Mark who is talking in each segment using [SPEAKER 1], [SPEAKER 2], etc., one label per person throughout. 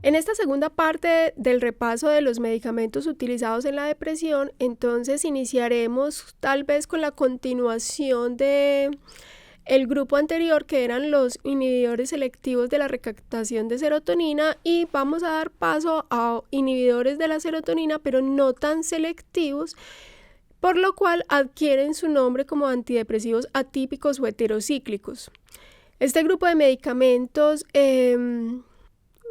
[SPEAKER 1] En esta segunda parte del repaso de los medicamentos utilizados en la depresión, entonces iniciaremos tal vez con la continuación de el grupo anterior, que eran los inhibidores selectivos de la recaptación de serotonina, y vamos a dar paso a inhibidores de la serotonina, pero no tan selectivos, por lo cual adquieren su nombre como antidepresivos atípicos o heterocíclicos. Este grupo de medicamentos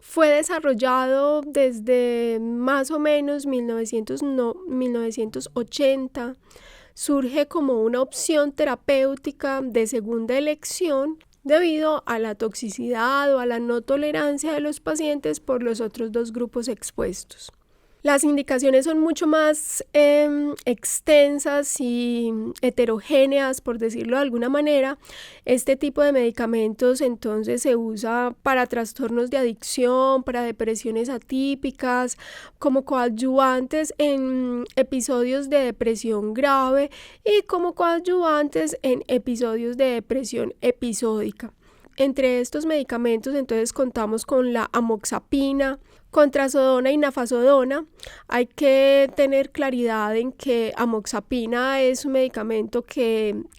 [SPEAKER 1] fue desarrollado desde más o menos 1980, surge como una opción terapéutica de segunda elección debido a la toxicidad o a la no tolerancia de los pacientes por los otros dos grupos expuestos. Las indicaciones son mucho más extensas y heterogéneas, por decirlo de alguna manera. Este tipo de medicamentos entonces se usa para trastornos de adicción, para depresiones atípicas, como coadyuvantes en episodios de depresión grave y como coadyuvantes en episodios de depresión episódica. Entre estos medicamentos entonces contamos con la amoxapina, con trazodona y nafazodona. Hay que tener claridad en que amoxapina es un medicamento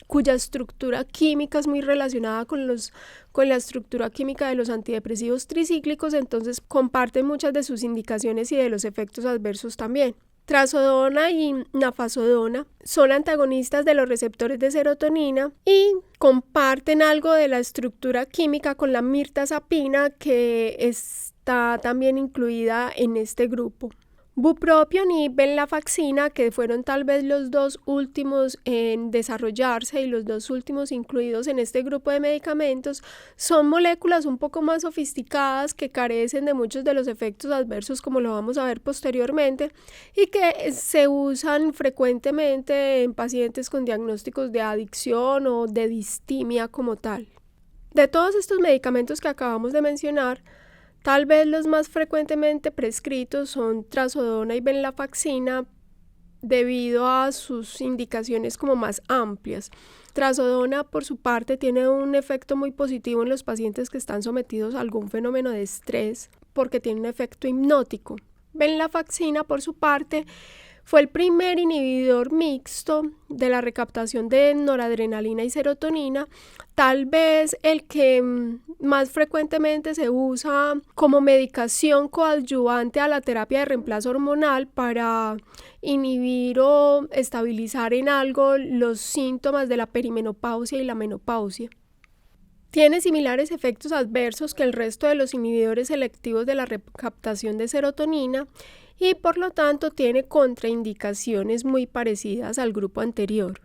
[SPEAKER 1] cuya estructura química es muy relacionada con la estructura química de los antidepresivos tricíclicos, entonces comparten muchas de sus indicaciones y de los efectos adversos también. Trazodona y nafazodona son antagonistas de los receptores de serotonina y comparten algo de la estructura química con la mirtazapina, que está también incluida en este grupo. Bupropion y venlafaxina, que fueron tal vez los dos últimos en desarrollarse y los dos últimos incluidos en este grupo de medicamentos, son moléculas un poco más sofisticadas que carecen de muchos de los efectos adversos, como lo vamos a ver posteriormente, y que se usan frecuentemente en pacientes con diagnósticos de adicción o de distimia como tal. De todos estos medicamentos que acabamos de mencionar, tal vez los más frecuentemente prescritos son trazodona y venlafaxina debido a sus indicaciones como más amplias. Trazodona, por su parte, tiene un efecto muy positivo en los pacientes que están sometidos a algún fenómeno de estrés porque tiene un efecto hipnótico. Venlafaxina, por su parte, fue el primer inhibidor mixto de la recaptación de noradrenalina y serotonina, tal vez el que más frecuentemente se usa como medicación coadyuvante a la terapia de reemplazo hormonal para inhibir o estabilizar en algo los síntomas de la perimenopausia y la menopausia. Tiene similares efectos adversos que el resto de los inhibidores selectivos de la recaptación de serotonina y por lo tanto tiene contraindicaciones muy parecidas al grupo anterior.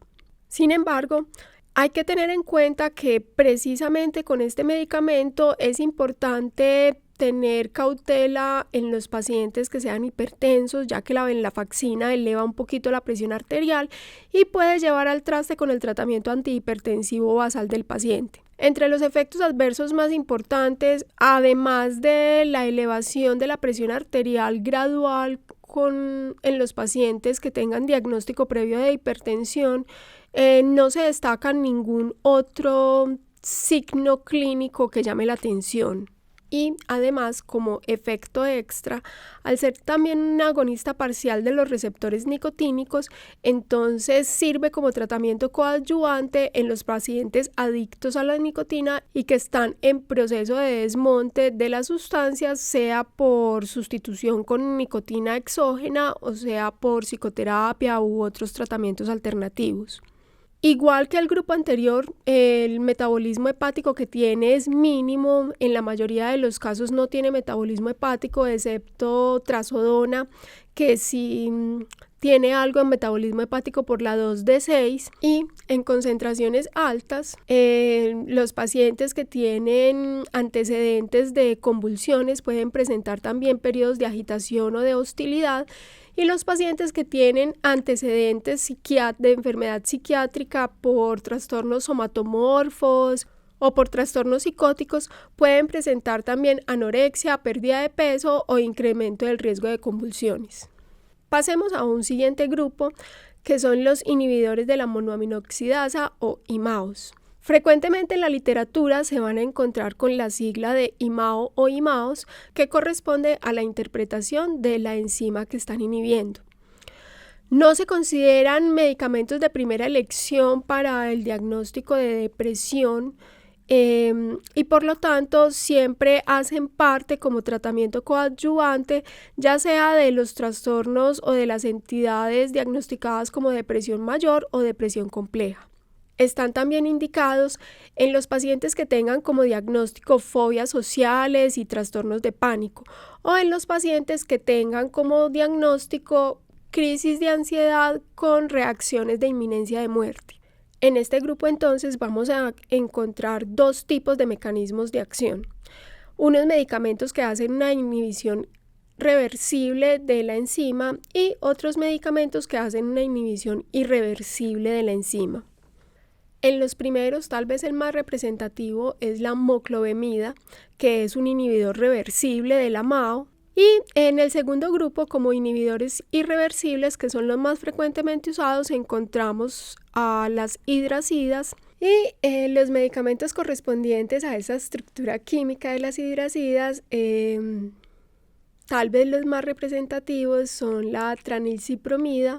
[SPEAKER 1] Sin embargo, hay que tener en cuenta que precisamente con este medicamento es importante tener cautela en los pacientes que sean hipertensos, ya que la venlafaxina eleva un poquito la presión arterial y puede llevar al traste con el tratamiento antihipertensivo basal del paciente. Entre los efectos adversos más importantes, además de la elevación de la presión arterial gradual en los pacientes que tengan diagnóstico previo de hipertensión, no se destaca ningún otro signo clínico que llame la atención. Y además, como efecto extra, al ser también un agonista parcial de los receptores nicotínicos, entonces sirve como tratamiento coadyuvante en los pacientes adictos a la nicotina y que están en proceso de desmonte de las sustancias, sea por sustitución con nicotina exógena o sea por psicoterapia u otros tratamientos alternativos. Igual que el grupo anterior, el metabolismo hepático que tiene es mínimo, en la mayoría de los casos no tiene metabolismo hepático, excepto trazodona, que sí tiene algo en metabolismo hepático por la 2D6, y en concentraciones altas, los pacientes que tienen antecedentes de convulsiones pueden presentar también periodos de agitación o de hostilidad, y los pacientes que tienen antecedentes de enfermedad psiquiátrica por trastornos somatomorfos o por trastornos psicóticos pueden presentar también anorexia, pérdida de peso o incremento del riesgo de convulsiones. Pasemos a un siguiente grupo, que son los inhibidores de la monoaminoxidasa o IMAOs. Frecuentemente en la literatura se van a encontrar con la sigla de IMAO o IMAOs, que corresponde a la interpretación de la enzima que están inhibiendo. No se consideran medicamentos de primera elección para el diagnóstico de depresión y por lo tanto siempre hacen parte como tratamiento coadyuvante, ya sea de los trastornos o de las entidades diagnosticadas como depresión mayor o depresión compleja. Están también indicados en los pacientes que tengan como diagnóstico fobias sociales y trastornos de pánico, o en los pacientes que tengan como diagnóstico crisis de ansiedad con reacciones de inminencia de muerte. En este grupo entonces vamos a encontrar dos tipos de mecanismos de acción. Unos medicamentos que hacen una inhibición reversible de la enzima y otros medicamentos que hacen una inhibición irreversible de la enzima. En los primeros, tal vez el más representativo es la moclobemida, que es un inhibidor reversible de la MAO, y en el segundo grupo, como inhibidores irreversibles, que son los más frecuentemente usados, encontramos a las hidrazidas y los medicamentos correspondientes a esa estructura química de las hidrazidas. Tal vez los más representativos son la tranilcipromida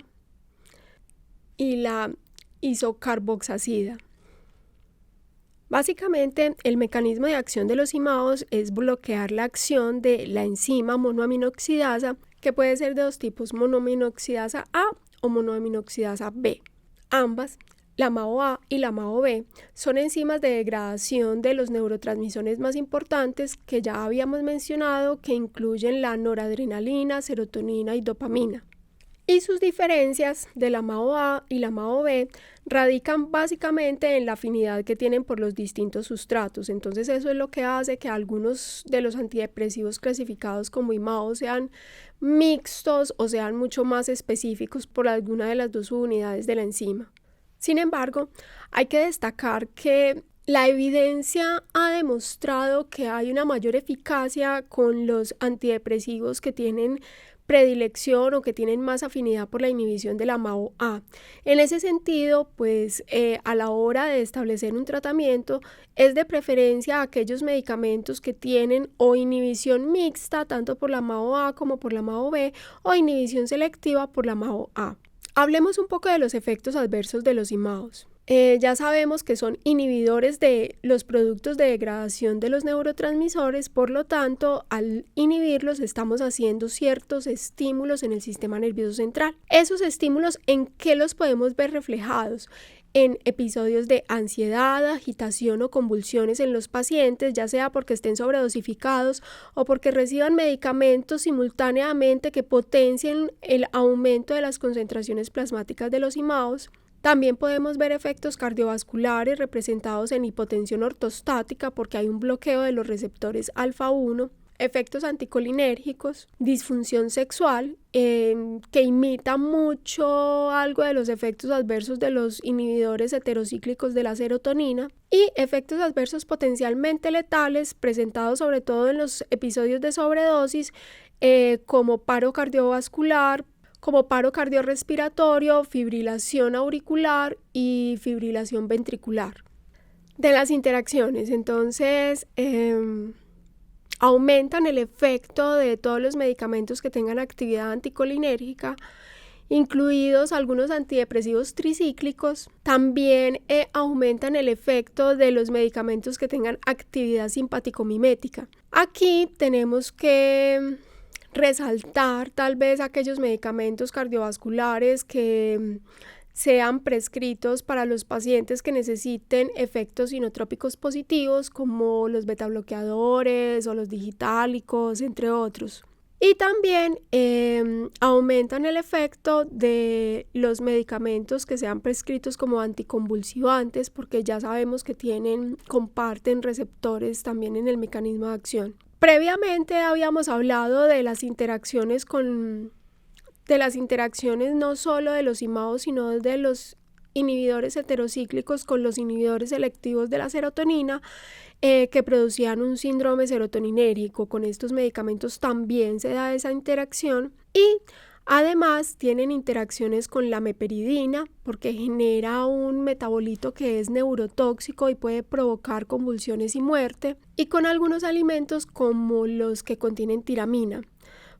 [SPEAKER 1] y la isocarboxacida. Básicamente, el mecanismo de acción de los IMAOs es bloquear la acción de la enzima monoaminoxidasa, que puede ser de dos tipos, monoaminoxidasa A o monoaminoxidasa B. Ambas, la MAO-A y la MAO-B, son enzimas de degradación de los neurotransmisores más importantes que ya habíamos mencionado, que incluyen la noradrenalina, serotonina y dopamina. Y sus diferencias de la MAO-A y la MAO-B radican básicamente en la afinidad que tienen por los distintos sustratos. Entonces eso es lo que hace que algunos de los antidepresivos clasificados como IMAO sean mixtos o sean mucho más específicos por alguna de las dos subunidades de la enzima. Sin embargo, hay que destacar que la evidencia ha demostrado que hay una mayor eficacia con los antidepresivos que tienen predilección o que tienen más afinidad por la inhibición de la MAO-A. En ese sentido, pues a la hora de establecer un tratamiento es de preferencia aquellos medicamentos que tienen o inhibición mixta tanto por la MAO-A como por la MAO-B o inhibición selectiva por la MAO-A. Hablemos un poco de los efectos adversos de los IMAOs. Ya sabemos que son inhibidores de los productos de degradación de los neurotransmisores, por lo tanto, al inhibirlos estamos haciendo ciertos estímulos en el sistema nervioso central. Esos estímulos, ¿en qué los podemos ver reflejados? En episodios de ansiedad, agitación o convulsiones en los pacientes, ya sea porque estén sobredosificados o porque reciban medicamentos simultáneamente que potencien el aumento de las concentraciones plasmáticas de los IMAOs. También podemos ver efectos cardiovasculares representados en hipotensión ortostática porque hay un bloqueo de los receptores alfa-1, efectos anticolinérgicos, disfunción sexual, que imita mucho algo de los efectos adversos de los inhibidores heterocíclicos de la serotonina, y efectos adversos potencialmente letales presentados sobre todo en los episodios de sobredosis, como paro cardiovascular, como paro cardiorrespiratorio, fibrilación auricular y fibrilación ventricular. De las interacciones, entonces, aumentan el efecto de todos los medicamentos que tengan actividad anticolinérgica, incluidos algunos antidepresivos tricíclicos. También aumentan el efecto de los medicamentos que tengan actividad simpático-mimética. Aquí tenemos que resaltar tal vez aquellos medicamentos cardiovasculares que sean prescritos para los pacientes que necesiten efectos inotrópicos positivos, como los betabloqueadores o los digitálicos, entre otros. Y también aumentan el efecto de los medicamentos que sean prescritos como anticonvulsivantes, porque ya sabemos que comparten receptores también en el mecanismo de acción. Previamente habíamos hablado de las interacciones no solo de los IMAOs, sino de los inhibidores heterocíclicos con los inhibidores selectivos de la serotonina, que producían un síndrome serotoninérgico. Con estos medicamentos también se da esa interacción, y Además, tienen interacciones con la meperidina porque genera un metabolito que es neurotóxico y puede provocar convulsiones y muerte, y con algunos alimentos como los que contienen tiramina,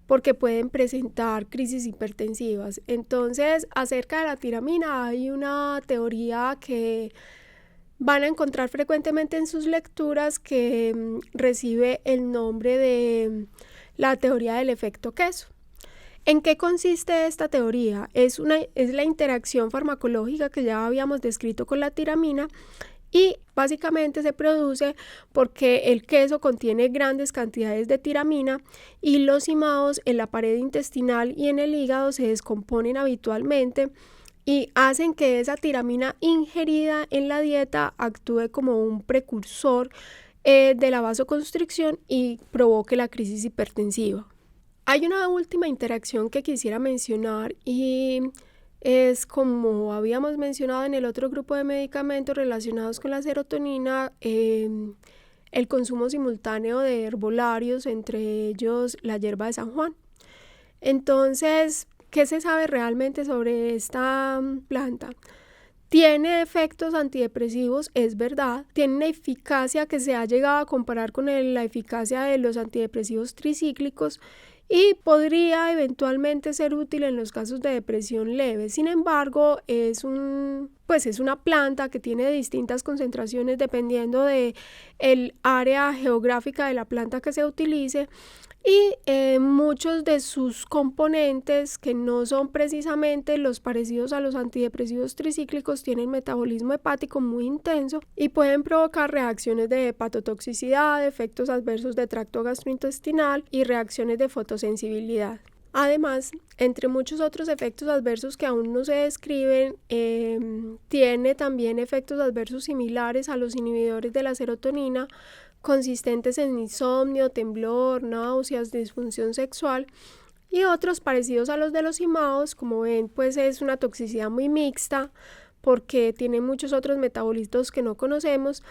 [SPEAKER 1] porque pueden presentar crisis hipertensivas. Entonces, acerca de la tiramina hay una teoría que van a encontrar frecuentemente en sus lecturas que recibe el nombre de la teoría del efecto queso. ¿En qué consiste esta teoría? Es la interacción farmacológica que ya habíamos descrito con la tiramina, y básicamente se produce porque el queso contiene grandes cantidades de tiramina y los imados en la pared intestinal y en el hígado se descomponen habitualmente y hacen que esa tiramina ingerida en la dieta actúe como un precursor de la vasoconstricción y provoque la crisis hipertensiva. Hay una última interacción que quisiera mencionar y es, como habíamos mencionado en el otro grupo de medicamentos relacionados con la serotonina, el consumo simultáneo de herbolarios, entre ellos la hierba de San Juan. Entonces, ¿qué se sabe realmente sobre esta planta? Tiene efectos antidepresivos, es verdad. Tiene una eficacia que se ha llegado a comparar con la eficacia de los antidepresivos tricíclicos y podría eventualmente ser útil en los casos de depresión leve. Sin embargo, es una planta que tiene distintas concentraciones dependiendo de el área geográfica de la planta que se utilice, y muchos de sus componentes, que no son precisamente los parecidos a los antidepresivos tricíclicos, tienen metabolismo hepático muy intenso y pueden provocar reacciones de hepatotoxicidad, efectos adversos de tracto gastrointestinal y reacciones de fotosensibilidad. Además, entre muchos otros efectos adversos que aún no se describen, tiene también efectos adversos similares a los inhibidores de la serotonina, consistentes en insomnio, temblor, náuseas, disfunción sexual, y otros parecidos a los de los imados. Como ven, pues es una toxicidad muy mixta porque tiene muchos otros metabolitos que no conocemos.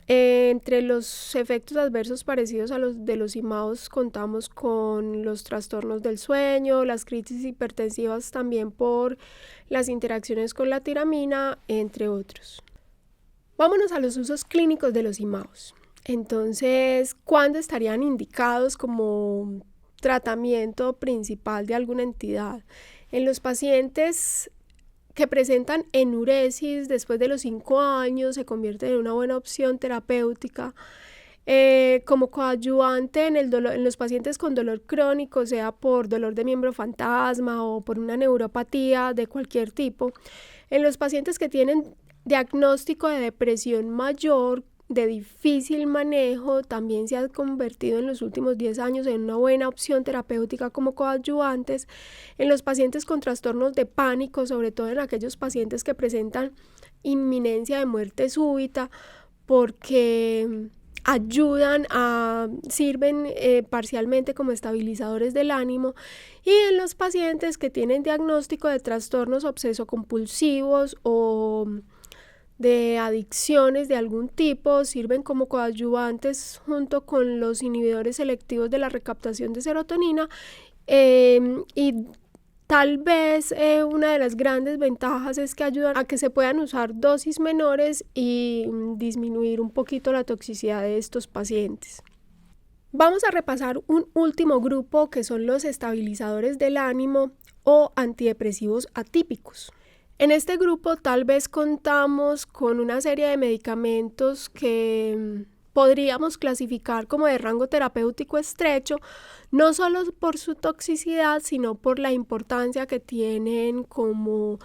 [SPEAKER 1] Entre los efectos adversos parecidos a los de los imados contamos con los trastornos del sueño, las crisis hipertensivas también por las interacciones con la tiramina, entre otros. Vámonos a los usos clínicos de los imados. Entonces, ¿cuándo estarían indicados como tratamiento principal de alguna entidad? En los pacientes que presentan enuresis después de los 5 años se convierten en una buena opción terapéutica. Como coadyuvante en los pacientes con dolor crónico, sea por dolor de miembro fantasma o por una neuropatía de cualquier tipo. En los pacientes que tienen diagnóstico de depresión mayor, de difícil manejo, también se ha convertido en los últimos 10 años en una buena opción terapéutica como coadyuvantes. En los pacientes con trastornos de pánico, sobre todo en aquellos pacientes que presentan inminencia de muerte súbita, porque sirven parcialmente como estabilizadores del ánimo, y en los pacientes que tienen diagnóstico de trastornos obseso-compulsivos o de adicciones de algún tipo, sirven como coadyuvantes junto con los inhibidores selectivos de la recaptación de serotonina, y tal vez una de las grandes ventajas es que ayudan a que se puedan usar dosis menores y disminuir un poquito la toxicidad de estos pacientes. Vamos a repasar un último grupo, que son los estabilizadores del ánimo o antidepresivos atípicos. En este grupo tal vez contamos con una serie de medicamentos que podríamos clasificar como de rango terapéutico estrecho, no solo por su toxicidad, sino por la importancia que tienen como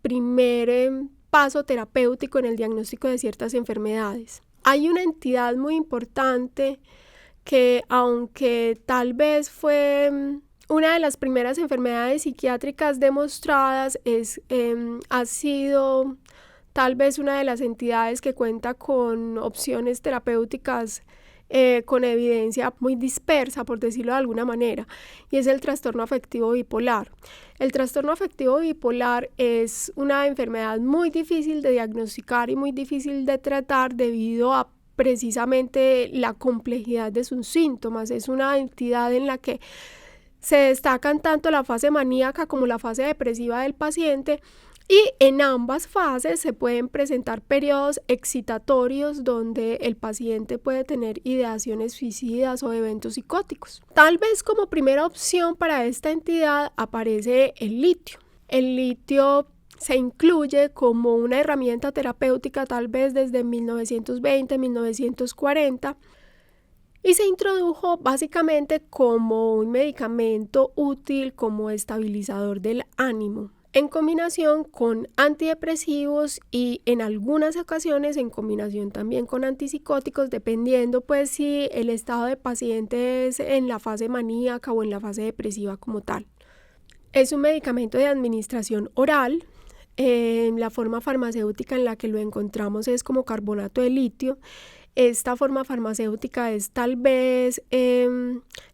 [SPEAKER 1] primer paso terapéutico en el diagnóstico de ciertas enfermedades. Hay una entidad muy importante que, aunque tal vez fue una de las primeras enfermedades psiquiátricas demostradas, ha sido tal vez una de las entidades que cuenta con opciones terapéuticas con evidencia muy dispersa, por decirlo de alguna manera, y es el trastorno afectivo bipolar. El trastorno afectivo bipolar es una enfermedad muy difícil de diagnosticar y muy difícil de tratar debido a precisamente la complejidad de sus síntomas. Es una entidad en la que Se destacan tanto la fase maníaca como la fase depresiva del paciente, y en ambas fases se pueden presentar periodos excitatorios donde el paciente puede tener ideaciones suicidas o eventos psicóticos. Tal vez como primera opción para esta entidad aparece el litio. El litio se incluye como una herramienta terapéutica tal vez desde 1920-1940 y se introdujo básicamente como un medicamento útil como estabilizador del ánimo, en combinación con antidepresivos y en algunas ocasiones en combinación también con antipsicóticos, dependiendo pues si el estado de paciente es en la fase maníaca o en la fase depresiva como tal. Es un medicamento de administración oral. La forma farmacéutica en la que lo encontramos es como carbonato de litio. Esta forma farmacéutica es tal vez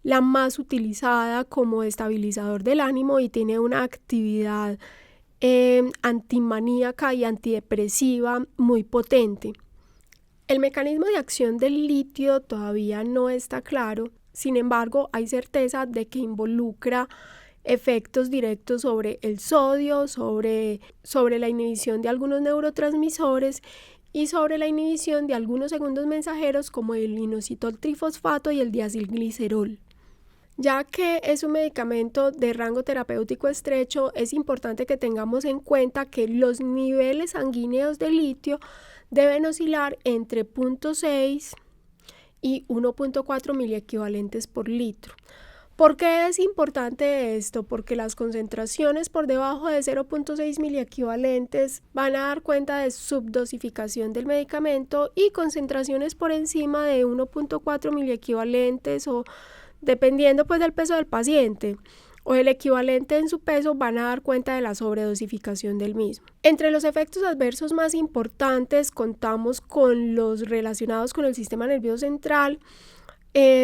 [SPEAKER 1] la más utilizada como estabilizador del ánimo y tiene una actividad antimaníaca y antidepresiva muy potente. El mecanismo de acción del litio todavía no está claro, sin embargo hay certeza de que involucra efectos directos sobre el sodio, sobre la inhibición de algunos neurotransmisores y sobre la inhibición de algunos segundos mensajeros como el inositol trifosfato y el diacilglicerol. Ya que es un medicamento de rango terapéutico estrecho, es importante que tengamos en cuenta que los niveles sanguíneos de litio deben oscilar entre 0.6 y 1.4 miliequivalentes por litro. ¿Por qué es importante esto? Porque las concentraciones por debajo de 0.6 miliequivalentes van a dar cuenta de subdosificación del medicamento y concentraciones por encima de 1.4 miliequivalentes o dependiendo pues del peso del paciente o el equivalente en su peso van a dar cuenta de la sobredosificación del mismo. Entre los efectos adversos más importantes contamos con los relacionados con el sistema nervioso central,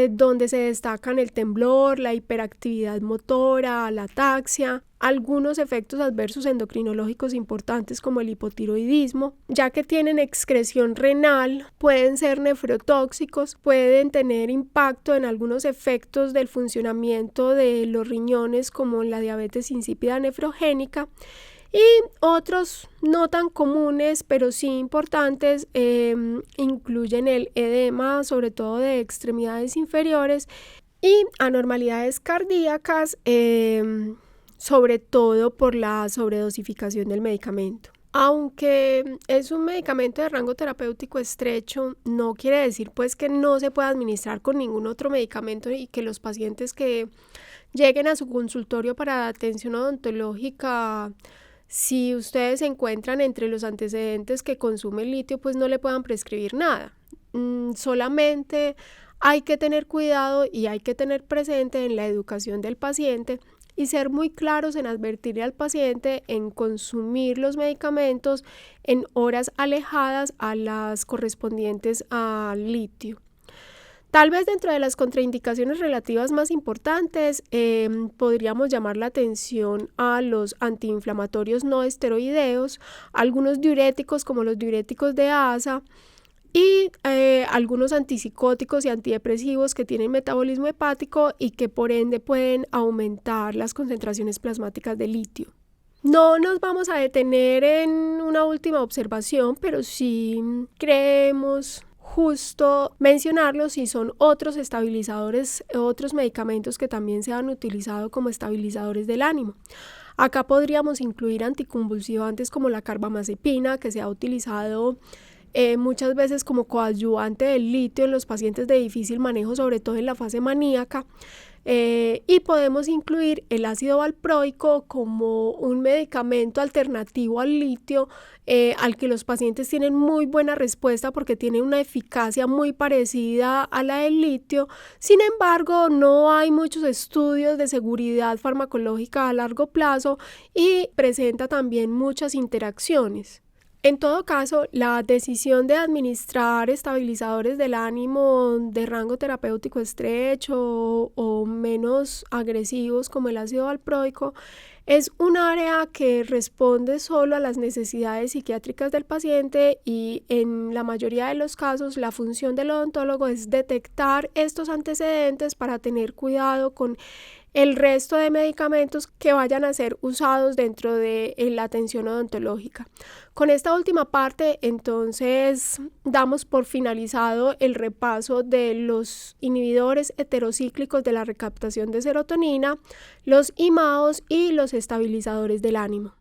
[SPEAKER 1] donde se destacan el temblor, la hiperactividad motora, la ataxia, algunos efectos adversos endocrinológicos importantes como el hipotiroidismo, ya que tienen excreción renal, pueden ser nefrotóxicos, pueden tener impacto en algunos efectos del funcionamiento de los riñones como la diabetes insípida nefrogénica, y otros no tan comunes pero sí importantes incluyen el edema, sobre todo de extremidades inferiores, y anormalidades cardíacas, sobre todo por la sobredosificación del medicamento. Aunque es un medicamento de rango terapéutico estrecho, no quiere decir pues que no se pueda administrar con ningún otro medicamento y que los pacientes que lleguen a su consultorio para atención odontológica, si ustedes se encuentran entre los antecedentes que consume el litio, pues no le puedan prescribir nada. Solamente hay que tener cuidado y hay que tener presente en la educación del paciente y ser muy claros en advertirle al paciente en consumir los medicamentos en horas alejadas a las correspondientes al litio. Tal vez dentro de las contraindicaciones relativas más importantes podríamos llamar la atención a los antiinflamatorios no esteroideos, algunos diuréticos como los diuréticos de ASA y algunos antipsicóticos y antidepresivos que tienen metabolismo hepático y que por ende pueden aumentar las concentraciones plasmáticas de litio. No nos vamos a detener en una última observación, pero sí creemos justo mencionarlos si son otros estabilizadores, otros medicamentos que también se han utilizado como estabilizadores del ánimo. Acá podríamos incluir anticonvulsivantes como la carbamazepina, que se ha utilizado muchas veces como coadyuvante del litio en los pacientes de difícil manejo, sobre todo en la fase maníaca. Y podemos incluir el ácido valproico como un medicamento alternativo al litio, al que los pacientes tienen muy buena respuesta porque tiene una eficacia muy parecida a la del litio. Sin embargo, no hay muchos estudios de seguridad farmacológica a largo plazo y presenta también muchas interacciones. En todo caso, la decisión de administrar estabilizadores del ánimo de rango terapéutico estrecho o menos agresivos como el ácido valproico es un área que responde solo a las necesidades psiquiátricas del paciente y en la mayoría de los casos la función del odontólogo es detectar estos antecedentes para tener cuidado con el resto de medicamentos que vayan a ser usados dentro de la atención odontológica. Con esta última parte, entonces, damos por finalizado el repaso de los inhibidores heterocíclicos de la recaptación de serotonina, los IMAOs y los estabilizadores del ánimo.